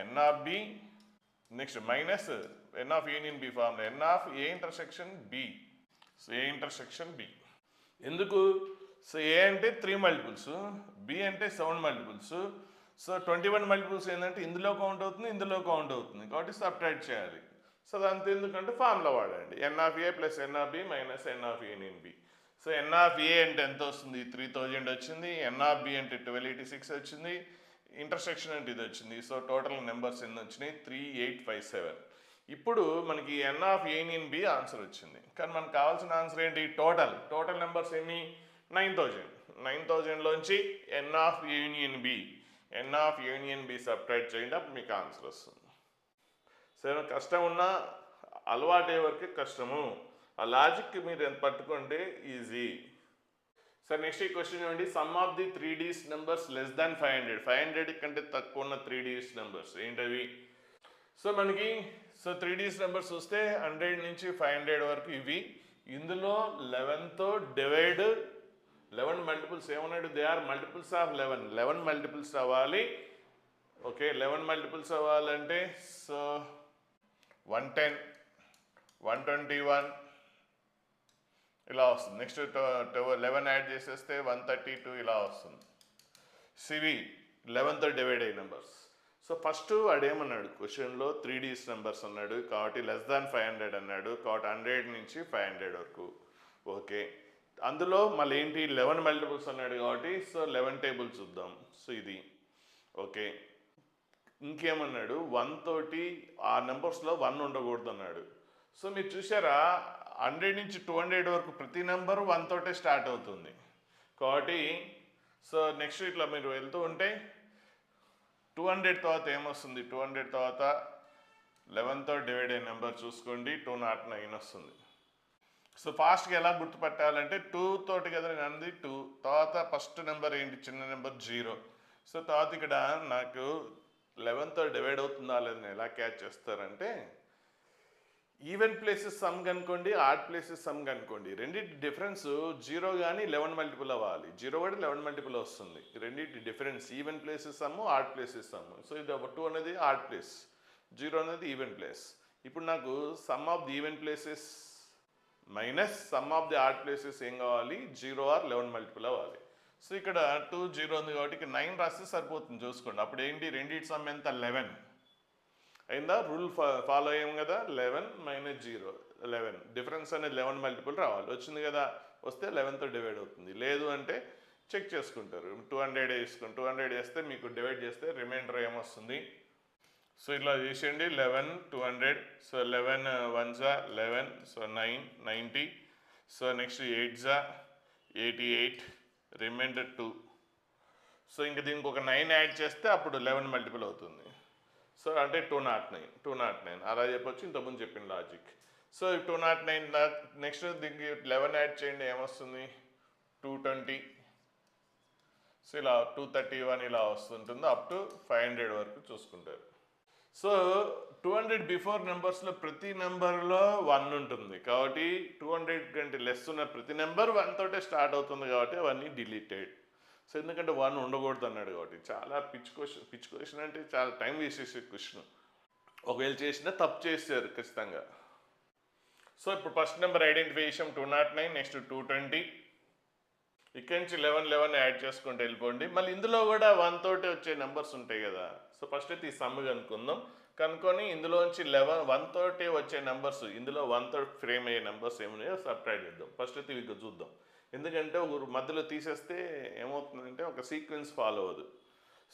N of B, next minus N of union B formula N of A intersection B. So A intersection B. ఎందుకు? So A అంటే 3 multiples, B అంటే 7 multiples. So 21 multiples ఏంటంటే ఇందులో count అవుతుంది, ఇందులో count అవుతుంది, కాబట్టి subtract చేయాలి. సో అదంతా ఎందుకంటే ఫార్ములా వాడండి, N of A plus N of B minus N of union B. So N of A అంటే ఎంత వస్తుంది? 3000 వచ్చింది. ఎన్ ఆఫ్ బి అంటే 1286 వచ్చింది. ఇంటర్సెక్షన్ అంటే ఇది వచ్చింది. సో టోటల్ నెంబర్స్ ఎన్ని వచ్చినాయి? 3857. ఇప్పుడు మనకి ఎన్ ఆఫ్ యూనియన్ బి ఆన్సర్ వచ్చింది, కానీ మనకు కావాల్సిన ఆన్సర్ ఏంటి? టోటల్ నెంబర్స్ ఎన్ని? 9000. 9000లోంచి ఎన్ ఆఫ్ యూనియన్ బి సబ్ట్రాక్ట్ చేయండి, అప్పుడు మీకు ఆన్సర్ వస్తుంది. సరే, కష్టం ఉన్నా అలవాటే వరకు కష్టము, ఆ లాజిక్ మీరు ఎంత పట్టుకుంటే ఈజీ. సార్ నెక్స్ట్ ఈ క్వశ్చన్ చూడండి. Some of the 3 digits numbers less than 500, 500 కంటే తక్కువ ఉన్న 3 digits నెంబర్స్ ఏంటవి? సో మనకి 3 digits నెంబర్స్ వస్తే 100 నుంచి 500 వరకు ఇవి. ఇందులో 11తో డివైడ్ 11 మల్టిపుల్స్ ఏమన్నాడు? They are multiples of 11 multiples అవ్వాలి. ఓకే, 11 మల్టిపుల్స్ అవ్వాలంటే సో 110, 121 ఇలా వస్తుంది. నెక్స్ట్ 11 యాడ్ చేసేస్తే 132 ఇలా వస్తుంది. సివి 11తో డివైడ్ అయ్యే నెంబర్స్. సో ఫస్ట్ వాడేమన్నాడు క్వశ్చన్లో 3 digits నెంబర్స్ అన్నాడు, కాబట్టి లెస్ దాన్ 500 అన్నాడు, కాబట్టి 100 నుంచి 500 వరకు. ఓకే, అందులో మళ్ళీ ఏంటి 11 మల్టిపుల్స్ అన్నాడు, కాబట్టి సో 11 టేబుల్ చూద్దాం. సో ఇది ఓకే. ఇంకేమన్నాడు? 1 తోటి ఆ నెంబర్స్లో 1 ఉండకూడదు అన్నాడు. సో మీరు చూసారా 100 నుంచి 200 వరకు ప్రతి నెంబరు 1 తోటే స్టార్ట్ అవుతుంది. కాబట్టి సో నెక్స్ట్ ఇట్లా మీరు వెళ్తూ ఉంటే 200 తర్వాత ఏమొస్తుంది? 200 తర్వాత 11తో డివైడ్ అయిన నెంబర్ చూసుకోండి, 209 వస్తుంది. సో ఫాస్ట్గా ఎలా గుర్తుపట్టాలంటే 2 తోటి కదా నేను అంది, 2 తర్వాత ఫస్ట్ నెంబర్ ఏంటి? చిన్న నెంబర్ 0. సో తర్వాత ఇక్కడ నాకు 11తో డివైడ్ అవుతుందా లేదని ఎలా క్యాచ్ చేస్తారంటే ఈవెన్ ప్లేసెస్ సమ్ కనుకోండి, ఆడ్ ప్లేసెస్ సమ్ కనుకోండి, రెండింటి డిఫరెన్స్ 0 కానీ 11 మల్టిపుల్ అవ్వాలి. 0 కూడా 11 మల్టిపుల్ వస్తుంది. రెండింటి difference even places some, add places some. So ఇది 2 అనేది ఆడ్ ప్లేస్, 0 అనేది ఈవెన్ ప్లేస్. ఇప్పుడు నాకు some of the even places minus sum of the odd places ఏం కావాలి? 0 ఆర్ 11 మల్టిపుల్ అవ్వాలి. సో ఇక్కడ 2 0 ఉంది కాబట్టి ఇక్కడ 9 రాస్తే సరిపోతుంది. చూసుకోండి, అప్పుడు ఏంటి? రెండింటి సమ్ ఎంత? 11 అయిందా? రూల్ ఫాలో అయ్యాం కదా, 11 మైనస్ 0 11. డిఫరెన్స్ అనేది 11 మల్టిపుల్ రావాలి. వచ్చింది కదా, వస్తే 11తో డివైడ్ అవుతుంది. లేదు అంటే చెక్ చేసుకుంటారు, 200 వేసుకుని 200 వేస్తే మీకు డివైడ్ చేస్తే రిమైండర్ ఏమొస్తుంది? సో ఇట్లా చేసేయండి 11 200. సో 11 1 జా 11. సో 9 90. సో నెక్స్ట్ 8 జా 88. రిమైండర్ 2. సో ఇంక దీనికి ఒక 9 యాడ్ చేస్తే అప్పుడు 11 మల్టిపుల్ అవుతుంది. సో అంటే 209 అలా చెప్పొచ్చు, ఇంతకుముందు చెప్పిన లాజిక్. సో 209 నెక్స్ట్ దీనికి 11 యాడ్ చేయండి, ఏమొస్తుంది 220. సో ఇలా 231 ఇలా వస్తుంటుంది, అప్ టు 500 వరకు చూసుకుంటారు. సో 200 బిఫోర్ నెంబర్స్లో ప్రతి నెంబర్లో 1 ఉంటుంది కాబట్టి 200 కంటే లెస్ ఉన్న ప్రతి నెంబర్ 1 తోటే స్టార్ట్ అవుతుంది కాబట్టి అవన్నీ డిలీటెడ్. సో ఎందుకంటే 1 ఉండకూడదు అన్నాడు కాబట్టి చాలా పిచ్ క్వశ్చన్ అంటే చాలా టైం వేస్ట్ చేసే క్వశ్చన్. ఒకవేళ చేసినా తప్పు చేశారు ఖచ్చితంగా. సో ఇప్పుడు ఫస్ట్ నెంబర్ ఐడెంటిఫై చేసాం 209. నెక్స్ట్ 220. ఇక్కడి నుంచి 11 యాడ్ చేసుకుంటూ వెళ్ళిపోండి. మళ్ళీ ఇందులో కూడా 1 తోటి వచ్చే నెంబర్స్ ఉంటాయి కదా. సో ఫస్ట్ అయితే ఈ సమ్ కనుక్కొని ఇందులోంచి 1 తోటి వచ్చే నెంబర్స్, ఇందులో 1 తోటి ఫ్రేమ్ అయ్యే నెంబర్స్ ఏమున్నాయో సబ్ట్రాక్ట్ చేద్దాం. ఫస్ట్ అయితే ఇవి చూద్దాం. ఎందుకంటే ఒక మధ్యలో తీసేస్తే ఏమవుతుందంటే ఒక సీక్వెన్స్ ఫాలో అవ్వదు.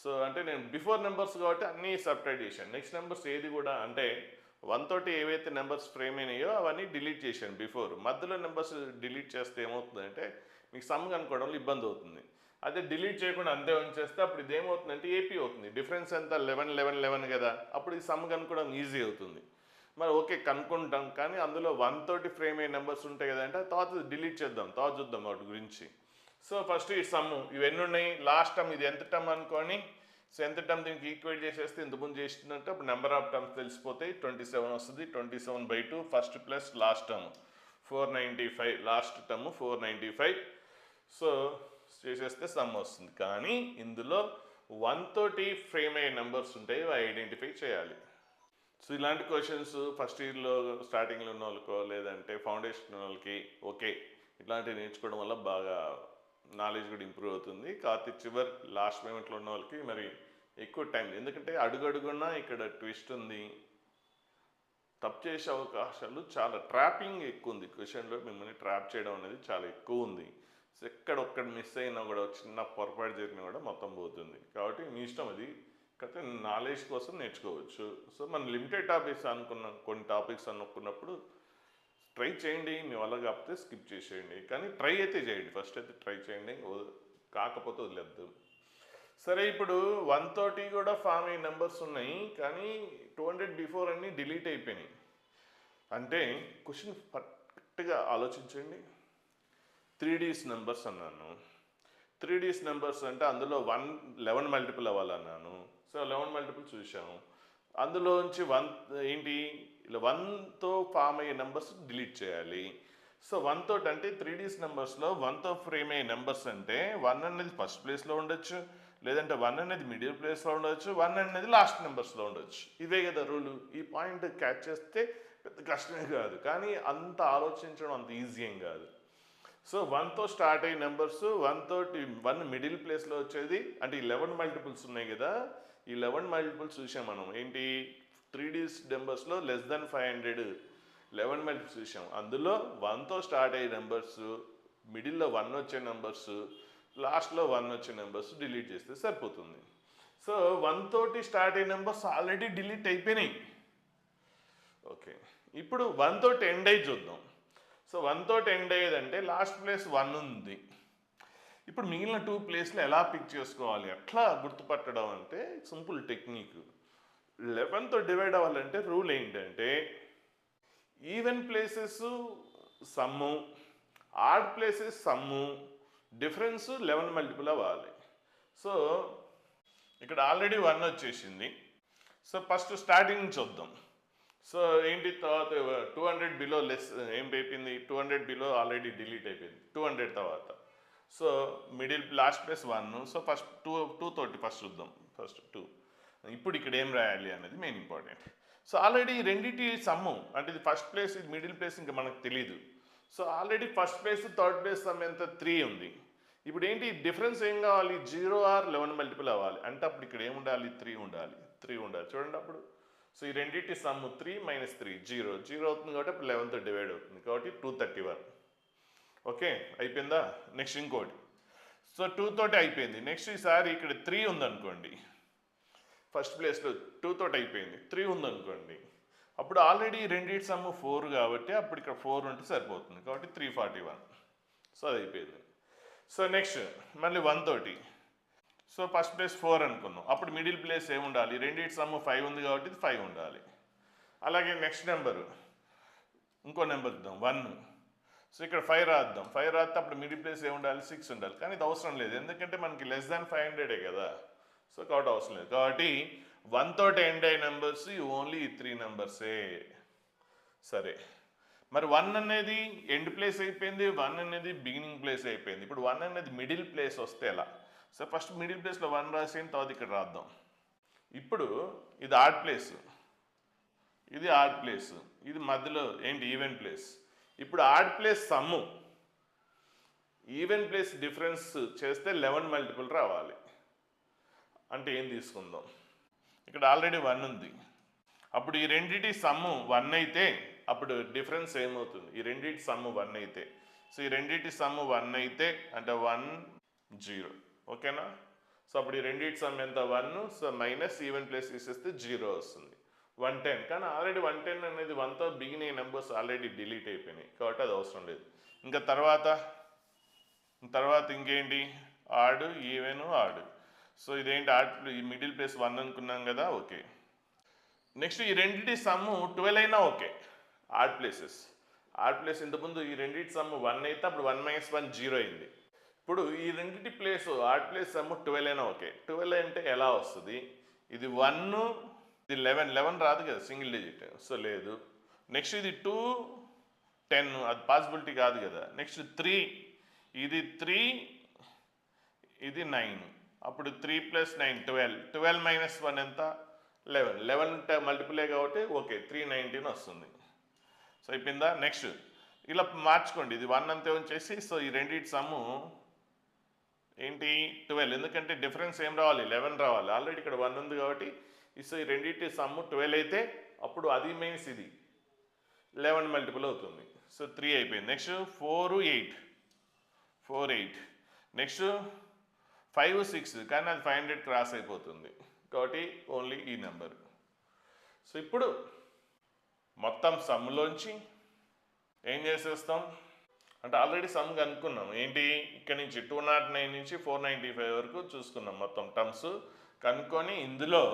సో అంటే నేను బిఫోర్ నెంబర్స్ కాబట్టి అన్నీ సబ్ట్రాక్ట్ చేశాను. నెక్స్ట్ నెంబర్స్ ఏది కూడా అంటే 1 తోటి ఏవైతే నెంబర్స్ ఫ్రేమ్ అయినాయో అవన్నీ డిలీట్ చేశాను బిఫోర్. మధ్యలో నెంబర్స్ డిలీట్ చేస్తే ఏమవుతుందంటే మీకు సమ్ కనుక్కోవడంలో ఇబ్బంది అవుతుంది. అదే డిలీట్ చేయకుండా అంతే ఉంచేస్తే అప్పుడు ఇది ఏమవుతుందంటే ఏపీ అవుతుంది. డిఫరెన్స్ ఎంత 11 కదా, అప్పుడు ఈ సమ్ కనుక్కోవడం ఈజీ అవుతుంది. మరి ఓకే కనుక్కుంటాం, కానీ అందులో 1 తోటి ఫ్రేమ్ అయ్యే నెంబర్స్ ఉంటాయి కదా, అంటే తర్వాత డిలీట్ చేద్దాం, తర్వాత చూద్దాం వాటి గురించి. సో ఫస్ట్ ఈ సమ్ ఇవన్నీ ఉన్నాయి. లాస్ట్ టర్మ్ ఇది ఎంత టర్మ్ అనుకోని, సో ఎంత టర్మ్ దీనికి ఈక్వేట్ చేసేస్తే ఇంతకుముందు చేసినట్టు అప్పుడు నెంబర్ ఆఫ్ టర్మ్స్ తెలిసిపోతాయి. 27 వస్తుంది. 27/2 first plus last term 495, last term 495. So చేసేస్తే సమ్ వస్తుంది. కానీ ఇందులో 1 తోటి ఫ్రేమ్ అయ్యే నెంబర్స్ ఉంటాయి, అవి ఐడెంటిఫై చేయాలి. సో ఇలాంటి క్వశ్చన్స్ ఫస్ట్ ఇయర్లో స్టార్టింగ్లో ఉన్న వాళ్ళకో లేదంటే ఫౌండేషన్ ఉన్న వాళ్ళకి ఓకే ఇట్లాంటివి నేర్చుకోవడం వల్ల బాగా నాలెడ్జ్ కూడా ఇంప్రూవ్ అవుతుంది. కాకపోతే చివరి లాస్ట్ మూమెంట్లో ఉన్న వాళ్ళకి మరి ఎక్కువ టైం, ఎందుకంటే అడుగడుగున్నా ఇక్కడ ట్విస్ట్ ఉంది, తప్పు చేసే అవకాశాలు చాలా, ట్రాపింగ్ ఎక్కువ ఉంది క్వశ్చన్లో. మిమ్మల్ని ట్రాప్ చేయడం అనేది చాలా ఎక్కువ ఉంది. సో ఎక్కడొక్కడ మిస్ అయినా కూడా చిన్న పొరపాటు జరిగినా కూడా మొత్తం పోతుంది. కాబట్టి మీ ఇష్టం అది, కాకపోతే నాలెడ్జ్ కోసం నేర్చుకోవచ్చు. సో మనం లిమిటెడ్ టాపిక్స్ అనుకున్నాం, కొన్ని టాపిక్స్ అనుకున్నప్పుడు ట్రై చేయండి, మీ వల్ల కాకపోతే స్కిప్ చేసేయండి, కానీ ట్రై అయితే చేయండి. ఫస్ట్ అయితే ట్రై చేయండి, కాకపోతే వదిలేద్దు. సరే ఇప్పుడు 1 తోటి కూడా ఫామ్ అయ్యే నెంబర్స్ ఉన్నాయి, కానీ 200 బిఫోర్ అన్నీ డిలీట్ అయిపోయినాయి. అంటే క్వశ్చన్ పర్ఫెక్ట్గా ఆలోచించండి. 3Ds నెంబర్స్ అన్నాను. 3Ds నెంబర్స్ అంటే అందులో 11 మల్టిపుల్ అవ్వాలన్నాను. సో 11 మల్టిపుల్ చూసాము. అందులోంచి 1 ఏంటి ఇలా 1తో ఫామ్ అయ్యే నెంబర్స్ డిలీట్ చేయాలి. సో 1 తోటి అంటే 3Ds నెంబర్స్లో 1తో ఫ్రేమ్ అయ్యే నెంబర్స్ అంటే 1 అనేది ఫస్ట్ ప్లేస్లో ఉండొచ్చు, లేదంటే 1 అనేది మిడిల్ ప్లేస్లో ఉండొచ్చు, 1 అనేది లాస్ట్ నెంబర్స్లో ఉండొచ్చు. ఇవే కదా రూలు. ఈ పాయింట్ క్యాచ్ చేస్తే పెద్ద కష్టమే కాదు, కానీ అంత ఆలోచించడం అంత ఈజీ ఏం కాదు. సో 1తో స్టార్ట్ అయ్యే నెంబర్స్ 1 మిడిల్ ప్లేస్లో వచ్చేది అంటే 11 మల్టిపుల్స్ ఉన్నాయి కదా, ఈ 11 మల్టిపుల్స్ చూసాం మనం. ఏంటి 3Ds నెంబర్స్లో లెస్ దెన్ 500 11 మల్టిపుల్స్ చూసాం. అందులో 1తో స్టార్ట్ అయ్యే నెంబర్స్, మిడిల్లో 1 వచ్చే నెంబర్స్, లాస్ట్లో 1 వచ్చే నెంబర్స్ డిలీట్ చేస్తే సరిపోతుంది. సో 1 తోటి స్టార్ట్ అయ్యే నెంబర్స్ ఆల్రెడీ డిలీట్ అయిపోయినాయి. ఓకే, ఇప్పుడు 1 తోటి ఎండ్ అయ్యి చూద్దాం. సో 1 తోటి ఎండ్ అయ్యేదంటే లాస్ట్ ప్లేస్ 1 ఉంది. ఇప్పుడు మిగిలిన 2 ప్లేస్లు ఎలా పిక్ చేసుకోవాలి, అట్లా గుర్తుపట్టడం అంటే సింపుల్ టెక్నిక్. 11తో డివైడ్ అవ్వాలంటే రూల్ ఏంటంటే even places sum, odd places sum, difference 11 multiple అవ్వాలి. సో ఇక్కడ ఆల్రెడీ 1 వచ్చేసింది. సో ఫస్ట్ స్టార్టింగ్ నుంచి వద్దాం. సో ఏంటి తర్వాత 200 బిలో లెస్ ఏం అయిపోయింది, 200 బిలో ఆల్రెడీ డిలీట్ అయిపోయింది 200 తర్వాత. So middle last place 1. So first 2 తోటి ఫస్ట్ చూద్దాం. ఫస్ట్ 2. ఇప్పుడు ఇక్కడ ఏం రాయాలి అనేది మెయిన్ ఇంపార్టెంట్. సో ఆల్రెడీ రెండింటి సమ్ము అంటే ఇది ఫస్ట్ ప్లేస్, ఇది మిడిల్ ప్లేస్ ఇంకా మనకు తెలీదు. So already first place third place some ఎంత 3 ఉంది. ఇప్పుడు ఏంటి డిఫరెన్స్ ఏం కావాలి, 0 ఆర్ 11 మల్టిపుల్ అవ్వాలి. అంటే అప్పుడు ఇక్కడ ఏముండాలి 3 ఉండాలి. చూడండి అప్పుడు. సో ఈ రెండింటి సమ్ 3 - 3 0 అవుతుంది కాబట్టి అప్పుడు 11తో డివైడ్ అవుతుంది కాబట్టి 231. ఓకే అయిపోయిందా. నెక్స్ట్ ఇంకోటి. సో 2 తోటి అయిపోయింది. నెక్స్ట్ ఈసారి ఇక్కడ 3 ఉందనుకోండి. ఫస్ట్ ప్లేస్లో 2 తోటి అయిపోయింది, 3 ఉందనుకోండి, అప్పుడు ఆల్రెడీ రెండింటి సమ్ము 4 కాబట్టి అప్పుడు ఇక్కడ 4 ఉంటే సరిపోతుంది, కాబట్టి 341. సో అది అయిపోయింది. సో నెక్స్ట్ మళ్ళీ 1 తోటి, సో ఫస్ట్ ప్లేస్ 4 అనుకున్నాం, అప్పుడు మిడిల్ ప్లేస్ ఏముండాలి, రెండింటి సమ్ము 5 ఉంది కాబట్టి ఇది 5 ఉండాలి. అలాగే నెక్స్ట్ నెంబరు ఇంకో నెంబర్ ఇద్దాం 1. సో ఇక్కడ 5 రాద్దాం, 5 రాస్తే అప్పుడు మిడిల్ ప్లేస్ ఏముండాలి, 6 ఉండాలి. కానీ ఇది అవసరం లేదు, ఎందుకంటే మనకి <500 కదా. సో కాబట్టి అవసరం లేదు, కాబట్టి 1 తోటి ఎండ్ అయ్యే నెంబర్స్ ఓన్లీ ఈ 3 నెంబర్సే. సరే, మరి 1 అనేది ఎండ్ ప్లేస్ అయిపోయింది, 1 అనేది బిగినింగ్ ప్లేస్ అయిపోయింది. ఇప్పుడు 1 అనేది మిడిల్ ప్లేస్ వస్తే ఎలా? సో ఫస్ట్ మిడిల్ ప్లేస్లో 1 రాసేయండి, తర్వాత ఇక్కడ రాద్దాం. ఇప్పుడు ఇది ఆడ్ ప్లేస్, ఇది ఆడ్ ప్లేస్, ఇది మధ్యలో ఏంటి ఈవెన్ ప్లేస్. ఇప్పుడు odd place sum even place difference చేస్తే 11 మల్టిపుల్ రావాలి. అంటే ఏం తీసుకుందాం, ఇక్కడ ఆల్రెడీ 1 ఉంది, అప్పుడు ఈ రెండింటి సమ్ము 1 అయితే అప్పుడు డిఫరెన్స్ ఏమవుతుంది, ఈ రెండింటి సమ్ము 1 అయితే, సో ఈ రెండింటి సమ్ము 1 అయితే అంటే 1 0, ఓకేనా. సో అప్పుడు ఈ రెండింటి సమ్ ఎంత 1, సో మైనస్ ఈవెన్ ప్లేస్ తీసేస్తే 0 వస్తుంది, 110. కానీ ఆల్రెడీ 110 అనేది 1తో బిగిన్ అయ్యే నెంబర్స్ ఆల్రెడీ డిలీట్ అయిపోయినాయి కాబట్టి అది అవసరం లేదు. ఇంకా తర్వాత ఇంకేంటి, ఆడు ఈవెన్ ఆడు. సో ఇదేంటి ఆడ్, ఈ మిడిల్ ప్లేస్ 1 అనుకున్నాం కదా, ఓకే. నెక్స్ట్ ఈ రెండింటి సమ్ము 12 అయినా ఓకే, ఆడ్ ప్లేస్ ఇంతకుముందు ఈ రెండింటి సమ్ము 1 అయితే అప్పుడు 1 - 1 0 అయింది. ఇప్పుడు ఈ రెండింటి ప్లేస్ ఆడ్ ప్లేస్ సమ్ము 12 అయినా ఓకే. 12 అంటే ఎలా వస్తుంది, ఇది 1, ఇది 11 రాదు కదా సింగిల్ డిజిట్, సో లేదు. నెక్స్ట్ ఇది 2 10, అది పాసిబిలిటీ కాదు కదా. నెక్స్ట్ 3, ఇది 3, ఇది 9, అప్పుడు 3 + 9 12, 12 - 1 ఎంత 11 మల్టిపులే కాబట్టి ఓకే 319 వస్తుంది. సో అయిపోయిందా. నెక్స్ట్ ఇలా మార్చుకోండి, ఇది 1 అంతే ఉంచేసి, సో ఈ రెండింటి సమ్ము ఏంటి 12, ఎందుకంటే డిఫరెన్స్ ఏం రావాలి 11 రావాలి, ఆల్రెడీ ఇక్కడ 1 ఉంది కాబట్టి. సో ఈ రెండింటి సమ్ము 12 అయితే అప్పుడు అది మీన్స్ ఇది 11 మల్టిపుల్ అవుతుంది, సో 3 అయిపోయింది. నెక్స్ట్ 4 8, నెక్స్ట్ 5 6, కానీ అది 500 క్రాస్ అయిపోతుంది కాబట్టి ఓన్లీ ఈ నెంబర్. సో ఇప్పుడు మొత్తం సమ్లోంచి ఏం చేసేస్తాం అంటే ఆల్రెడీ సమ్ కనుక్కున్నాం, ఏంటి ఇక్కడ నుంచి 209 నుంచి 495 వరకు చూసుకున్నాం మొత్తం టర్మ్స్ కనుక్కొని. ఇందులో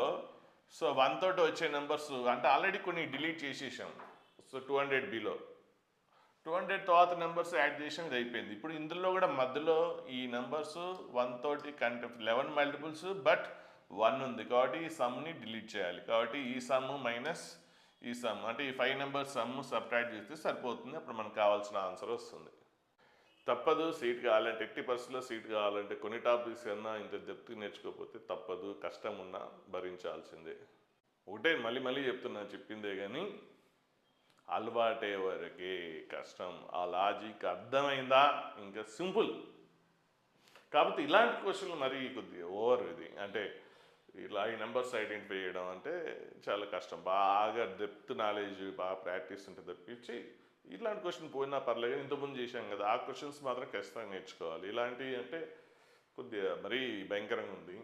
సో 1 తోటి వచ్చే నెంబర్స్ అంటే ఆల్రెడీ కొన్ని డిలీట్ చేసేసాం. సో 200 బిలో 200 తర్వాత నెంబర్స్ యాడ్ చేసాం, ఇది అయిపోయింది. ఇప్పుడు ఇందులో కూడా మధ్యలో ఈ నెంబర్స్ 1 తోటి 11 మల్టిపుల్స్ బట్ 1 ఉంది కాబట్టి ఈ సమ్ని డిలీట్ చేయాలి. కాబట్టి ఈ సమ్ మైనస్ ఈ సమ్ అంటే ఈ 5 నెంబర్స్ సమ్ సబ్ట్రాక్ట్ చేస్తే సరిపోతుంది, అప్పుడు మనకు కావాల్సిన ఆన్సర్ వస్తుంది. తప్పదు, సీట్ కావాలంటే 80% సీట్ కావాలంటే కొన్ని టాపిక్స్ కన్నా ఇంత డెప్త్ నేర్చుకోకపోతే తప్పదు, కష్టం ఉన్నా భరించాల్సిందే. ఒకటే మళ్ళీ చెప్తున్నా, చెప్పిందే కానీ అలవాటే వరకే కష్టం. ఆ లాజిక్ అర్థమైందా ఇంకా సింపుల్. కాబట్టి ఇలాంటి క్వశ్చన్లు మరీ కొద్దిగా ఓవర్ ఇది, అంటే ఇలా ఈ నెంబర్స్ ఐడెంటిఫై చేయడం అంటే చాలా కష్టం. బాగా డెప్త్ నాలెడ్జ్ బాగా ప్రాక్టీస్ ఉంటే తప్పించి ఇలాంటి క్వశ్చన్ పోయినా పర్లేదు, ఇంతకుముందు చేశాం కదా ఆ క్వశ్చన్స్ మాత్రం ఖచ్చితంగా నేర్చుకోవాలి. ఇలాంటివి అంటే కొద్దిగా మరీ భయంకరంగా ఉంది.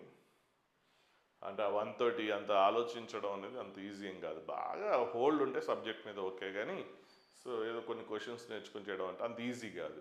అంటే 1 తోటి అంత ఆలోచించడం అనేది అంత ఈజీ ఏం కాదు. బాగా హోల్డ్ ఉంటే సబ్జెక్ట్ మీద ఓకే, కానీ సో ఏదో కొన్ని క్వశ్చన్స్ నేర్చుకుని చేయడం అంటే అంత ఈజీ కాదు.